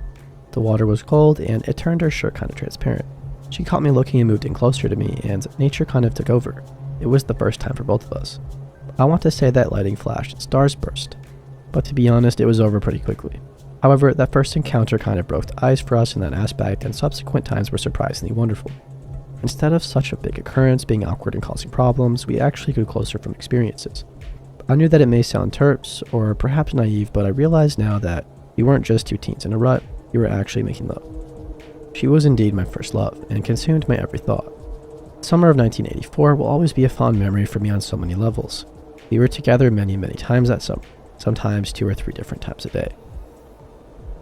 The water was cold and it turned her shirt kind of transparent. She caught me looking and moved in closer to me, and nature kind of took over. It was the first time for both of us. I want to say that lightning flashed and stars burst, but to be honest, it was over pretty quickly. However, that first encounter kind of broke the ice for us in that aspect, and subsequent times were surprisingly wonderful. Instead of such a big occurrence being awkward and causing problems, we actually grew closer from experiences. I knew that it may sound terps, or perhaps naive, but I realize now that we weren't just two teens in a rut, we were actually making love. She was indeed my first love, and consumed my every thought. The summer of 1984 will always be a fond memory for me on so many levels. We were together many times that summer, sometimes 2 or 3 different times a day.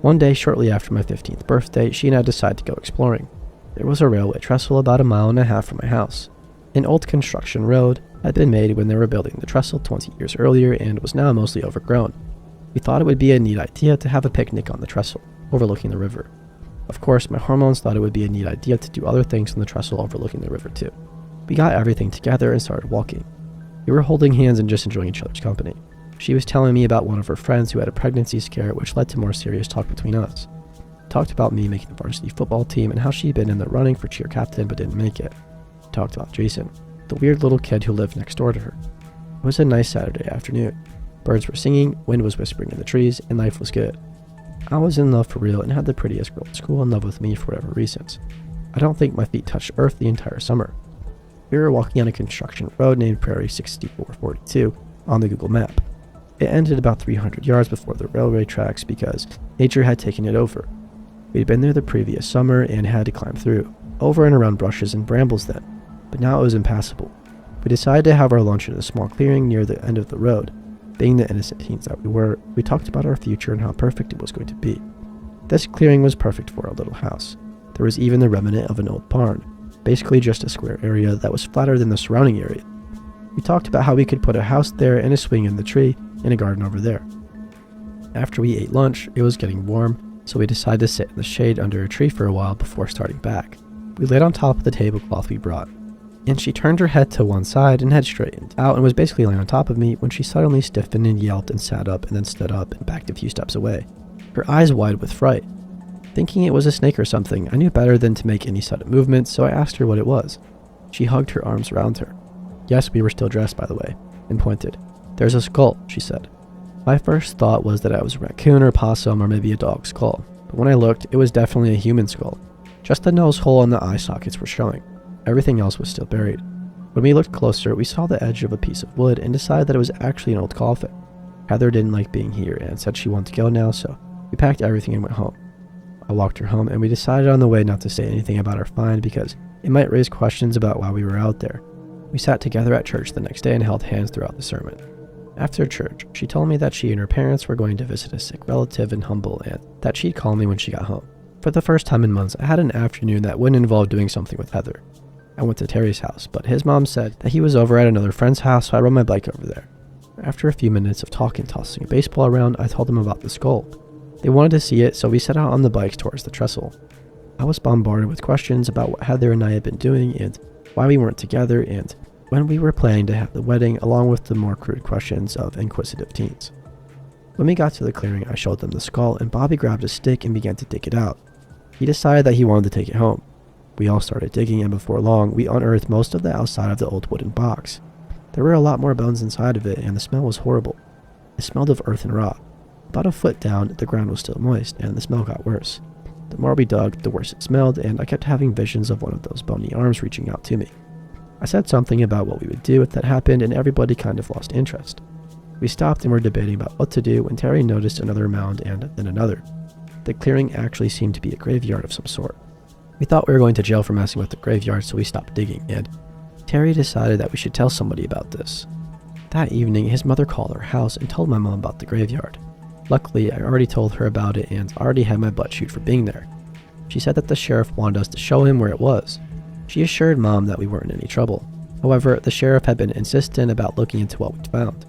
One day, shortly after my 15th birthday, she and I decided to go exploring. There was a railway trestle about 1.5 miles from my house. An old construction road had been made when they were building the trestle 20 years earlier and was now mostly overgrown. We thought it would be a neat idea to have a picnic on the trestle, overlooking the river. Of course, my hormones thought it would be a neat idea to do other things on the trestle overlooking the river too. We got everything together and started walking. We were holding hands and just enjoying each other's company. She was telling me about one of her friends who had a pregnancy scare, which led to more serious talk between us. Talked about me making the varsity football team and how she'd been in the running for cheer captain but didn't make it. Talked about Jason, the weird little kid who lived next door to her. It was a nice Saturday afternoon. Birds were singing, wind was whispering in the trees, and life was good. I was in love for real and had the prettiest girl at school in love with me for whatever reasons. I don't think my feet touched earth the entire summer. We were walking on a construction road named Prairie 6442 on the Google map. It ended about 300 yards before the railway tracks because nature had taken it over. We'd been there the previous summer and had to climb through, over and around brushes and brambles then, but now it was impassable. We decided to have our lunch in a small clearing near the end of the road. Being the innocent teens that we were, we talked about our future and how perfect it was going to be. This clearing was perfect for our little house. There was even the remnant of an old barn, basically just a square area that was flatter than the surrounding area. We talked about how we could put a house there and a swing in the tree and a garden over there. After we ate lunch, it was getting warm, so we decided to sit in the shade under a tree for a while before starting back. We laid on top of the tablecloth we brought, and she turned her head to one side and head straightened out and was basically laying on top of me when she suddenly stiffened and yelped and sat up and then stood up and backed a few steps away, her eyes wide with fright. Thinking it was a snake or something, I knew better than to make any sudden movements, so I asked her what it was. She hugged her arms around her. Yes, we were still dressed, by the way, and pointed. "There's a skull," she said. My first thought was that it was a raccoon or possum or maybe a dog's skull, but when I looked, it was definitely a human skull. Just the nose hole and the eye sockets were showing. Everything else was still buried. When we looked closer, we saw the edge of a piece of wood and decided that it was actually an old coffin. Heather didn't like being here and said she wanted to go now, so we packed everything and went home. I walked her home, and we decided on the way not to say anything about our find because it might raise questions about why we were out there. We sat together at church the next day and held hands throughout the sermon. After church, she told me that she and her parents were going to visit a sick relative in Humble and that she'd call me when she got home. For the first time in months, I had an afternoon that wouldn't involve doing something with Heather. I went to Terry's house, but his mom said that he was over at another friend's house, so I rode my bike over there. After a few minutes of talking, tossing a baseball around, I told them about the skull. They wanted to see it, so we set out on the bikes towards the trestle. I was bombarded with questions about what Heather and I had been doing and why we weren't together and when we were planning to have the wedding, along with the more crude questions of inquisitive teens. When we got to the clearing, I showed them the skull, and Bobby grabbed a stick and began to dig it out. He decided that he wanted to take it home. We all started digging, and before long, we unearthed most of the outside of the old wooden box. There were a lot more bones inside of it, and the smell was horrible. It smelled of earth and rot. About a foot down, the ground was still moist, and the smell got worse. The more we dug, the worse it smelled, and I kept having visions of one of those bony arms reaching out to me. I said something about what we would do if that happened, and everybody kind of lost interest. We stopped and were debating about what to do when Terry noticed another mound and then another. The clearing actually seemed to be a graveyard of some sort. We thought we were going to jail for messing with the graveyard, so we stopped digging, and Terry decided that we should tell somebody about this. That evening, his mother called our house and told my mom about the graveyard. Luckily, I already told her about it and already had my butt chewed for being there. She said that the sheriff wanted us to show him where it was. She assured Mom that we weren't in any trouble. However, the sheriff had been insistent about looking into what we'd found.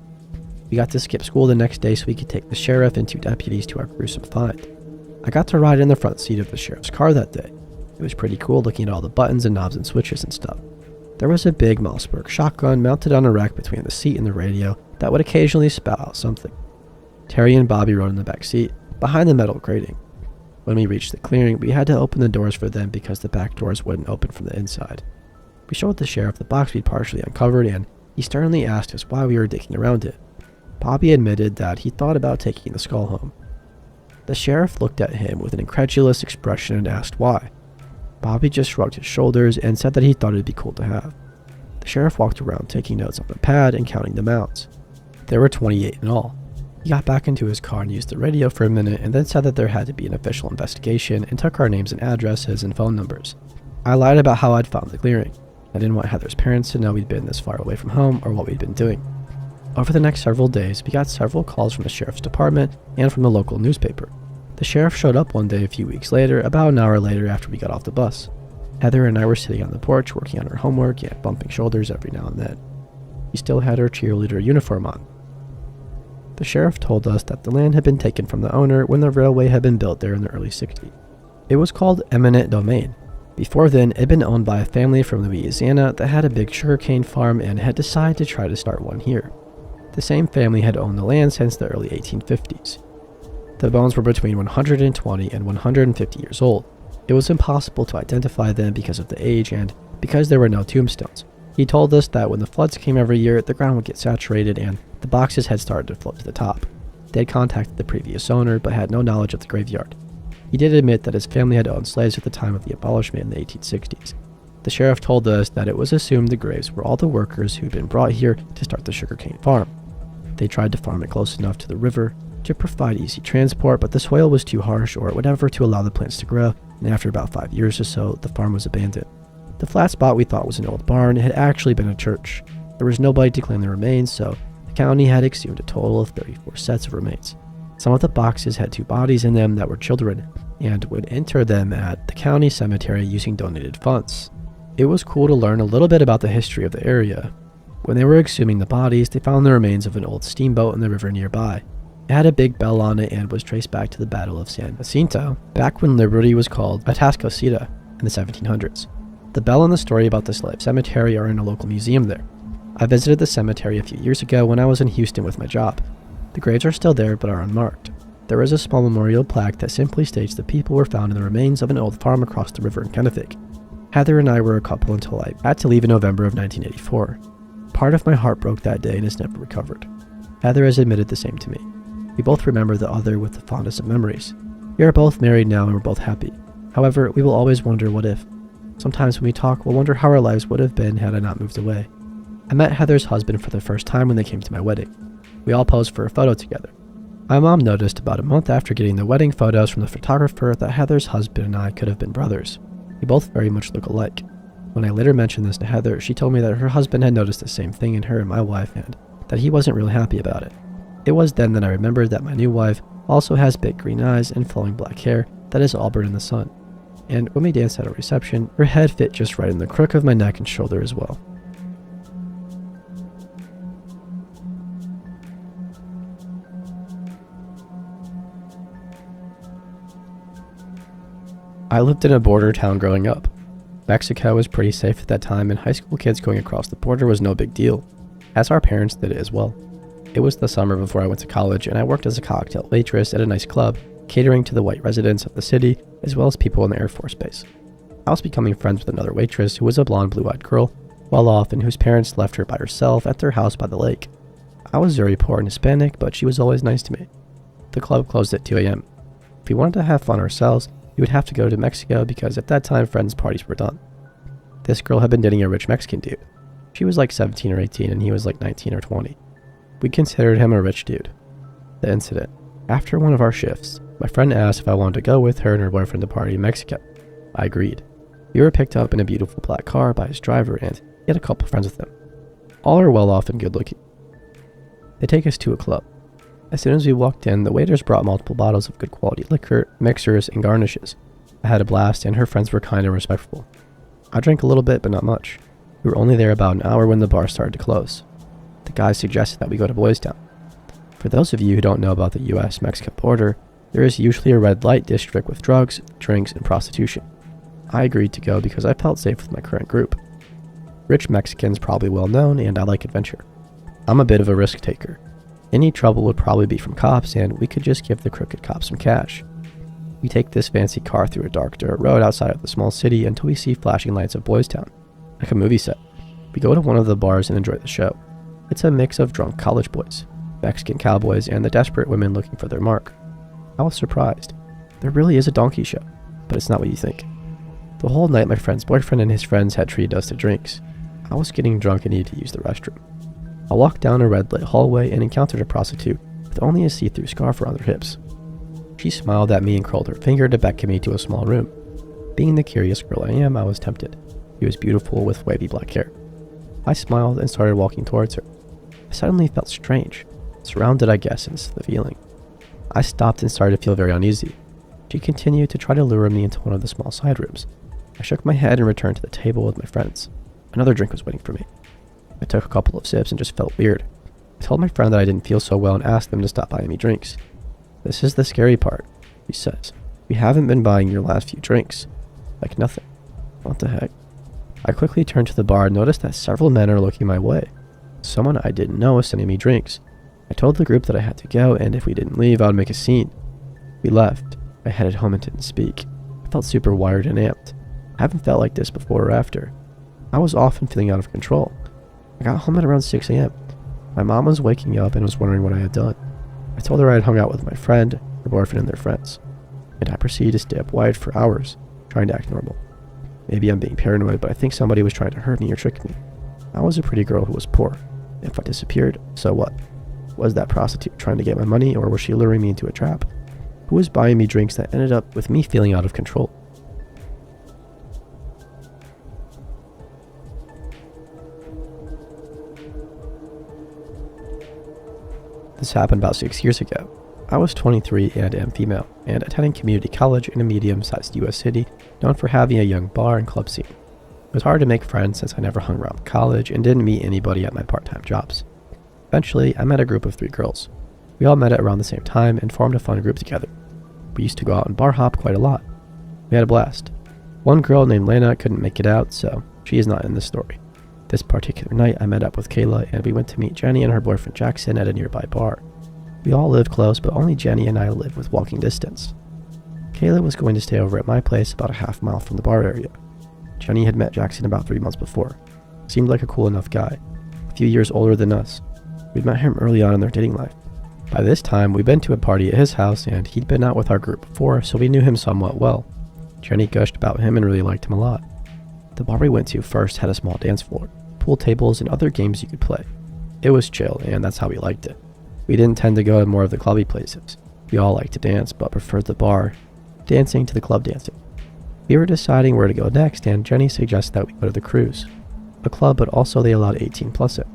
We got to skip school the next day so we could take the sheriff and 2 deputies to our gruesome find. I got to ride in the front seat of the sheriff's car that day. It was pretty cool looking at all the buttons and knobs and switches and stuff. There was a big Mossberg shotgun mounted on a rack between the seat and the radio that would occasionally spout out something. Terry and Bobby rode in the back seat, behind the metal grating. When we reached the clearing, we had to open the doors for them because the back doors wouldn't open from the inside. We showed the sheriff the box we'd partially uncovered, and he sternly asked us why we were digging around it. Bobby admitted that he thought about taking the skull home. The sheriff looked at him with an incredulous expression and asked why. Bobby just shrugged his shoulders and said that he thought it'd be cool to have. The sheriff walked around taking notes on the pad and counting the mounts. There were 28 in all. He got back into his car and used the radio for a minute and then said that there had to be an official investigation and took our names and addresses and phone numbers. I lied about how I'd found the clearing. I didn't want Heather's parents to know we'd been this far away from home or what we'd been doing. Over the next several days, we got several calls from the sheriff's department and from the local newspaper. The sheriff showed up one day a few weeks later, about an hour later after we got off the bus. Heather and I were sitting on the porch working on her homework and bumping shoulders every now and then. She still had her cheerleader uniform on. The sheriff told us that the land had been taken from the owner when the railway had been built there in the early 60s. It was called eminent domain. Before then, it had been owned by a family from Louisiana that had a big sugarcane farm and had decided to try to start one here. The same family had owned the land since the early 1850s. The bones were between 120 and 150 years old. It was impossible to identify them because of the age and because there were no tombstones. He told us that when the floods came every year, the ground would get saturated and the boxes had started to float to the top. They had contacted the previous owner but had no knowledge of the graveyard. He did admit that his family had owned slaves at the time of the abolishment in the 1860s. The sheriff told us that it was assumed the graves were all the workers who had been brought here to start the sugarcane farm. They tried to farm it close enough to the river to provide easy transport, but the soil was too harsh or whatever to allow the plants to grow, and after about 5 years or so, the farm was abandoned. The flat spot we thought was an old barn had actually been a church. There was nobody to claim the remains, so the county had exhumed a total of 34 sets of remains. Some of the boxes had 2 bodies in them that were children, and would enter them at the county cemetery using donated funds. It was cool to learn a little bit about the history of the area. When they were exhuming the bodies, they found the remains of an old steamboat in the river nearby. It had a big bell on it and was traced back to the Battle of San Jacinto, back when Liberty was called Atascocita, in the 1700s. The bell and the story about the slave cemetery are in a local museum there. I visited the cemetery a few years ago when I was in Houston with my job. The graves are still there but are unmarked. There is a small memorial plaque that simply states the people were found in the remains of an old farm across the river in Kennewick. Heather and I were a couple until I had to leave in November of 1984. Part of my heart broke that day and has never recovered. Heather has admitted the same to me. We both remember the other with the fondest of memories. We are both married now and we're both happy. However, we will always wonder what if. Sometimes when we talk, we'll wonder how our lives would have been had I not moved away. I met Heather's husband for the first time when they came to my wedding. We all posed for a photo together. My mom noticed about a month after getting the wedding photos from the photographer that Heather's husband and I could have been brothers. We both very much look alike. When I later mentioned this to Heather, she told me that her husband had noticed the same thing in her and my wife and that he wasn't really happy about it. It was then that I remembered that my new wife also has big green eyes and flowing black hair that is auburn in the sun. And when we danced at a reception, her head fit just right in the crook of my neck and shoulder as well. I lived in a border town growing up. Mexico was pretty safe at that time, and high school kids going across the border was no big deal, as our parents did it as well. It was the summer before I went to college, and I worked as a cocktail waitress at a nice club, catering to the white residents of the city, as well as people in the Air Force Base. I was becoming friends with another waitress who was a blonde, blue-eyed girl, well off, and whose parents left her by herself at their house by the lake. I was very poor and Hispanic, but she was always nice to me. The club closed at 2 a.m. If we wanted to have fun ourselves, we would have to go to Mexico because at that time friends' parties were done. This girl had been dating a rich Mexican dude. She was like 17 or 18 and he was like 19 or 20. We considered him a rich dude. The incident. After one of our shifts, my friend asked if I wanted to go with her and her boyfriend to party in Mexico. I agreed. We were picked up in a beautiful black car by his driver and he had a couple friends with him. All are well off and good looking. They take us to a club. As soon as we walked in, the waiters brought multiple bottles of good quality liquor, mixers, and garnishes. I had a blast and her friends were kind and respectful. I drank a little bit, but not much. We were only there about an hour when the bar started to close. The guys suggested that we go to Boys Town. For those of you who don't know about the US-Mexico border, there is usually a red light district with drugs, drinks, and prostitution. I agreed to go because I felt safe with my current group. Rich Mexicans probably well known, and I like adventure. I'm a bit of a risk taker. Any trouble would probably be from cops, and we could just give the crooked cops some cash. We take this fancy car through a dark dirt road outside of the small city until we see flashing lights of Boys Town, like a movie set. We go to one of the bars and enjoy the show. It's a mix of drunk college boys, Mexican cowboys, and the desperate women looking for their mark. I was surprised. There really is a donkey show, but it's not what you think. The whole night my friend's boyfriend and his friends had treated us to drinks. I was getting drunk and needed to use the restroom. I walked down a red-lit hallway and encountered a prostitute with only a see-through scarf around her hips. She smiled at me and curled her finger to beckon me to a small room. Being the curious girl I am, I was tempted. She was beautiful with wavy black hair. I smiled and started walking towards her. I suddenly felt strange, surrounded I guess is the feeling. I stopped and started to feel very uneasy. She continued to try to lure me into one of the small side rooms. I shook my head and returned to the table with my friends. Another drink was waiting for me. I took a couple of sips and just felt weird. I told my friend that I didn't feel so well and asked them to stop buying me drinks. This is the scary part, he says. We haven't been buying your last few drinks. Like nothing. What the heck? I quickly turned to the bar and noticed that several men are looking my way. Someone I didn't know was sending me drinks. I told the group that I had to go and if we didn't leave, I would make a scene. We left. I headed home and didn't speak. I felt super wired and amped. I haven't felt like this before or after. I was often feeling out of control. I got home at around 6 a.m. My mom was waking up and was wondering what I had done. I told her I had hung out with my friend, her boyfriend, and their friends. And I proceeded to stay up wide for hours, trying to act normal. Maybe I'm being paranoid, but I think somebody was trying to hurt me or trick me. I was a pretty girl who was poor. If I disappeared, so what? Was that prostitute trying to get my money, or was she luring me into a trap? Who was buying me drinks that ended up with me feeling out of control? This happened about 6 years ago. I was 23 and am female, and attending community college in a medium-sized US city known for having a young bar and club scene. It was hard to make friends since I never hung around college and didn't meet anybody at my part-time jobs. Eventually, I met a group of 3 girls. We all met at around the same time and formed a fun group together. We used to go out and bar hop quite a lot. We had a blast. One girl named Lana couldn't make it out, so she is not in this story. This particular night, I met up with Kayla and we went to meet Jenny and her boyfriend Jackson at a nearby bar. We all lived close, but only Jenny and I lived with walking distance. Kayla was going to stay over at my place about a half mile from the bar area. Jenny had met Jackson about 3 months before. Seemed like a cool enough guy, a few years older than us. We'd met him early on in their dating life. By this time, we'd been to a party at his house and he'd been out with our group before, so we knew him somewhat well. Jenny gushed about him and really liked him a lot. The bar we went to first had a small dance floor, pool tables, and other games you could play. It was chill, and that's how we liked it. We didn't tend to go to more of the clubby places. We all liked to dance, but preferred the bar dancing to the club dancing. We were deciding where to go next, and Jenny suggested that we go to the Cruise, a club, but also they allowed 18 plus it.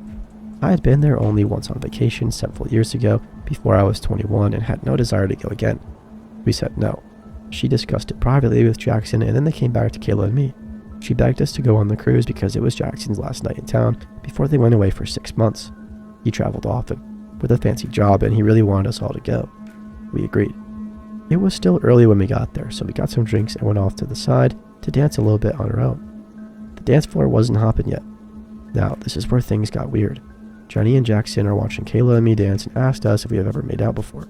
I had been there only once on vacation several years ago, before I was 21, and had no desire to go again. We said no. She discussed it privately with Jackson, and then they came back to Kayla and me. She begged us to go on the cruise because it was Jackson's last night in town before they went away for 6 months. He traveled often, with a fancy job, and he really wanted us all to go. We agreed. It was still early when we got there, so we got some drinks and went off to the side to dance a little bit on our own. The dance floor wasn't hopping yet. Now, this is where things got weird. Jenny and Jackson are watching Kayla and me dance and asked us if we have ever made out before.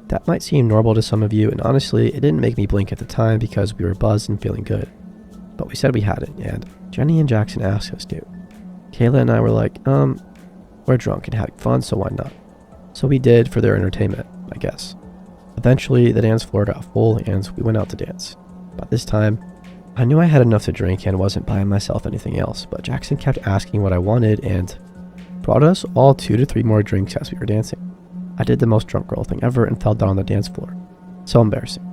That might seem normal to some of you, and honestly, it didn't make me blink at the time because we were buzzed and feeling good. But we said we hadn't, and Jenny and Jackson asked us to. Kayla and I were like, we're drunk and having fun, so why not? So we did for their entertainment, I guess. Eventually, the dance floor got full and we went out to dance. By this time, I knew I had enough to drink and wasn't buying myself anything else, but Jackson kept asking what I wanted and brought us all 2 to 3 more drinks as we were dancing. I did the most drunk girl thing ever and fell down on the dance floor. So embarrassing.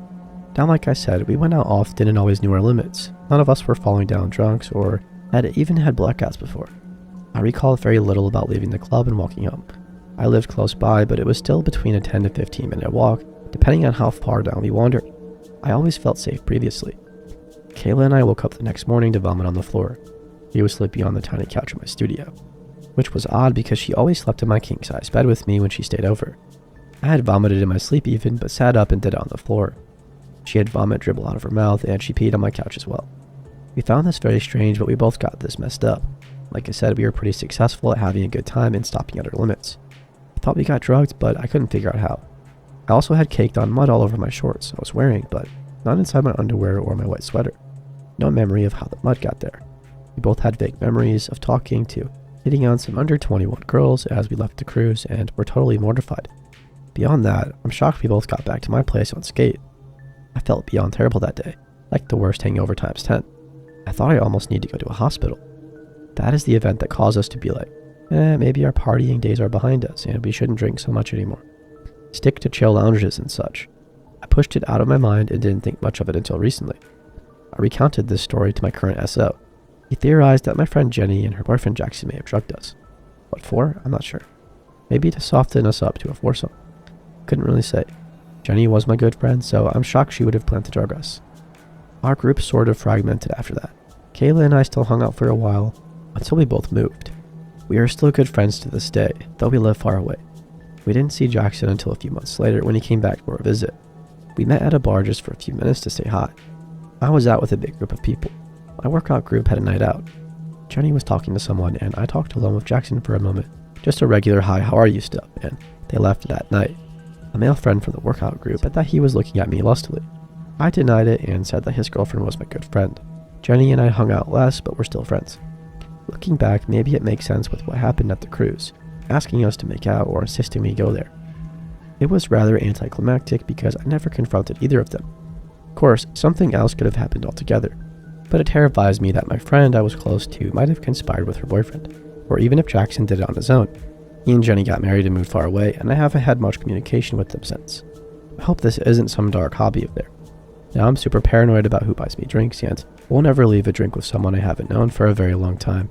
Now, like I said, we went out often and always knew our limits. None of us were falling down drunks or had even had blackouts before. I recall very little about leaving the club and walking home. I lived close by, but it was still between a 10 to 15 minute walk, depending on how far down we wandered. I always felt safe previously. Kayla and I woke up the next morning to vomit on the floor. She was sleeping on the tiny couch in my studio, which was odd because she always slept in my king-size bed with me when she stayed over. I had vomited in my sleep even, but sat up and did it on the floor. She had vomit dribble out of her mouth, and she peed on my couch as well. We found this very strange, but we both got this messed up. Like I said, we were pretty successful at having a good time and stopping at our limits. I thought we got drugged, but I couldn't figure out how. I also had caked on mud all over my shorts I was wearing, but not inside my underwear or my wet sweater. No memory of how the mud got there. We both had vague memories of talking to hitting on some under 21 girls as we left the cruise and were totally mortified. Beyond that, I'm shocked we both got back to my place unscathed. I felt beyond terrible that day, like the worst hangover times 10. I thought I almost need to go to a hospital. That is the event that caused us to be like, maybe our partying days are behind us and we shouldn't drink so much anymore. Stick to chill lounges and such. I pushed it out of my mind and didn't think much of it until recently. I recounted this story to my current SO. He theorized that my friend Jenny and her boyfriend Jackson may have drugged us. What for? I'm not sure. Maybe to soften us up to a foursome. Couldn't really say. Jenny was my good friend, so I'm shocked she would have planned to drug us. Our group sort of fragmented after that. Kayla and I still hung out for a while, until we both moved. We are still good friends to this day, though we live far away. We didn't see Jackson until a few months later when he came back for a visit. We met at a bar just for a few minutes to say hi. I was out with a big group of people. My workout group had a night out. Jenny was talking to someone, and I talked alone with Jackson for a moment. Just a regular hi, how are you stuff, and they left that night. A male friend from the workout group said that he was looking at me lustily. I denied it and said that his girlfriend was my good friend. Jenny and I hung out less, but we're still friends. Looking back, maybe it makes sense with what happened at the cruise, asking us to make out or insisting we go there. It was rather anticlimactic because I never confronted either of them. Of course, something else could have happened altogether, but it terrifies me that my friend I was close to might have conspired with her boyfriend, or even if Jackson did it on his own. He and Jenny got married and moved far away, and I haven't had much communication with them since. I hope this isn't some dark hobby of theirs. Now I'm super paranoid about who buys me drinks and won't ever leave a drink with someone I haven't known for a very long time.